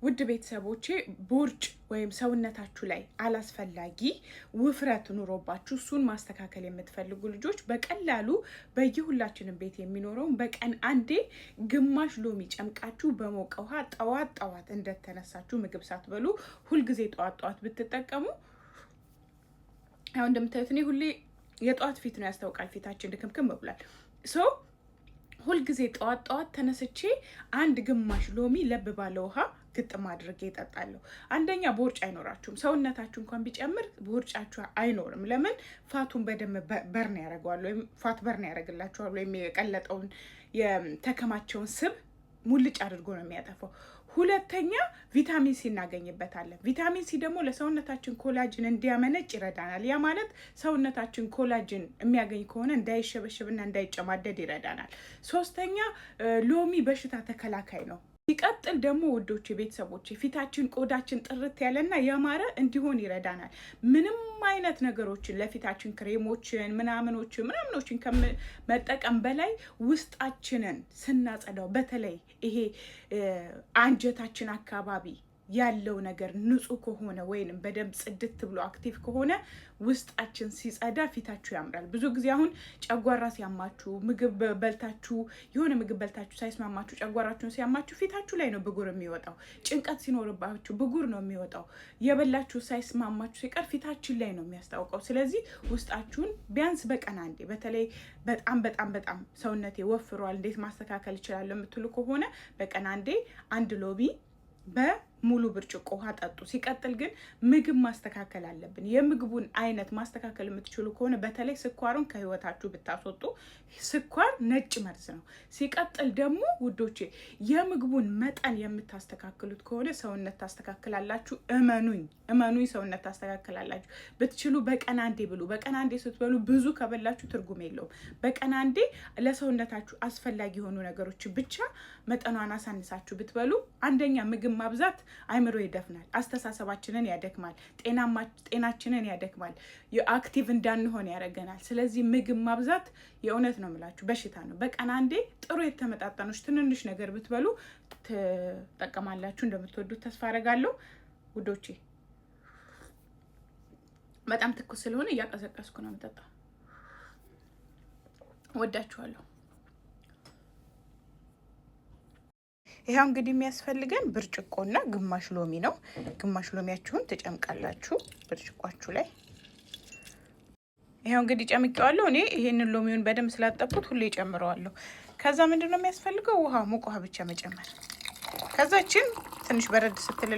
ውድ ቤተሰቦቼ ቦርጭ ወይም ሰውነታችሁ ላይ አላስፈላጊ ውፍረት ኑሮባችሁ እሱን ማስተካከል የምትፈልጉ ልጆች በቀላሉ በየሁላችንም ቤት የሚኖረውን በቀን አንዴ ግማሽ ሎሚ ጨምቃችሁ በሞቀ ውሃ ጠዋት እንደተነሳችሁ ምግብ ሳትበሉ ሁልጊዜ ጠዋት ብትጠቀሙ አሁን እንደምታዩት እኔ ሁሌ የጠዋት ፊት ነው ያስታውቃል። ፊታችን ድክምክም ብሏል። ሁልጊዜ ጠዋት ተነስቼ አንድ ግማሽ ሎሚ ለብ ባለ ውሃ ግጥም አድርጌ እጠጣለሁ። አንደኛ ቦርጭ አይኖራችሁም። ሰውነታችሁ እንኳን ቢጨምር ቦርጫችሁ አይኖርም። ለምን? ፋቱን በደንብ በርን ያደርገዋል፣ ወይም ፋት በርን ያደርግላችኋል፣ ወይም የቀለጠውን የተከማቸውን ስብ ሙልጭ አድርጎ ነው የሚያጠፋው። ሁለተኛ ቪታሚን ሲ እናገኝበታለን። ቪታሚን ሲ ደግሞ ለሰውነታችን ኮላጅን እንዲያመነጭ ይረዳናል። ያ ማለት ሰውነታችን ኮላጅን የሚያገኝ ከሆነ እንዳይሸበሸብና እንዳይጨማደድ ይረዳናል። ሶስተኛ ሎሚ በሽታ ተከላካይ ነው። ሲቀጥል ደግሞ ውዶች ቤተሰቦች ፊታችን ቆዳችን ጥርት ያለና ያማረ እንዲሆን ይረዳናል። ምንም አይነት ነገሮችን ለፊታችን ክሬሞችን ምናምኖችን ከመጠቀም በላይ ውስጣችንን ስናጸዳው በተለይ ይሄ አንጀታችን አካባቢ ያለው ነገር ንጹህ ከሆነ ወይንም በደንብ ጽድት ብሎ አክቲቭ ከሆነ ውስጣችን ሲጸዳ ፊታችሁ ያምራል። ብዙ ጊዜ አሁን ጨጓራ ሲያማችሁ የሆነ ምግብ በልታችሁ ሳይስማማችሁ ጨጓራችሁን ሲያማችሁ ፊታችሁ ላይ ነው ብጉር የሚወጣው። ጭንቀት ሲኖርባችሁ ብጉር ነው የሚወጣው። የበላችሁ ሳይስማማችሁ ሲቀር ፊታችን ላይ ነው የሚያስታውቀው። ስለዚህ ውስጣችሁን ቢያንስ በቀን አንዴ በተለይ በጣም ሰውነቴ ወፍሯል እንዴት ማስተካከል እችላለሁ የምትሉ ከሆነ በቀን አንዴ አንድ ሎሚ በሙሉ ብርጭቆ ውሃ ጠጡ። ሲቀጥል ግን ምግብ ማስተካከል አለብን። የምግቡን አይነት ማስተካከል የምትችሉ ከሆነ በተለይ ስኳሩን ከህይወታችሁ ብታስወጡ። ስኳር ነጭ መርዝ ነው። ሲቀጥል ደግሞ ውዶቼ የምግቡን መጠን የምታስተካክሉት ከሆነ ሰውነት ታስተካክላላችሁ። እመኑኝ ሰውነት ታስተካክላላችሁ። ብትችሉ በቀን አንዴ ብሉ። በቀን አንዴ ስትበሉ ብዙ ከበላችሁ ትርጉም የለውም። በቀን አንዴ ለሰውነታችሁ አስፈላጊ የሆኑ ነገሮች ብቻ መጠኗን አሳንሳችሁ ብትበሉ አንደኛ ምግብ ማብዛት አይምሮ ይደፍናል፣ አስተሳሰባችንን ያደክማል፣ ጤናችንን ያደክማል፣ የአክቲቭ እንዳንሆን ያደርገናል። ስለዚህ ምግብ ማብዛት የእውነት ነው የምላችሁ በሽታ ነው። በቀን አንዴ ጥሩ የተመጣጠኖች ትንንሽ ነገር ብትበሉ ትጠቀማላችሁ። እንደምትወዱት ተስፋ አደርጋለሁ ውዶቼ። በጣም ትኩስ ስለሆነ እያቀዘቀዝኩ ነው የምጠጣው። ወዳችኋለሁ። ይሄው እንግዲህ የሚያስፈልገን ብርጭቆና ግማሽ ሎሚ ነው። ግማሽ ሎሚያችሁን ትጨምቃላችሁ ብርጭቋችሁ ላይ። ይሄው እንግዲህ ጨምቄዋለሁ። እኔ ይሄንን ሎሚውን በደንብ ስላጠብኩት ሁሌ ጨምረዋለሁ። ከዛ ምንድነው የሚያስፈልገው? ውሃ፣ ሙቅ ውሃ ብቻ መጨመር። ከዛችን ትንሽ በረድ ስትል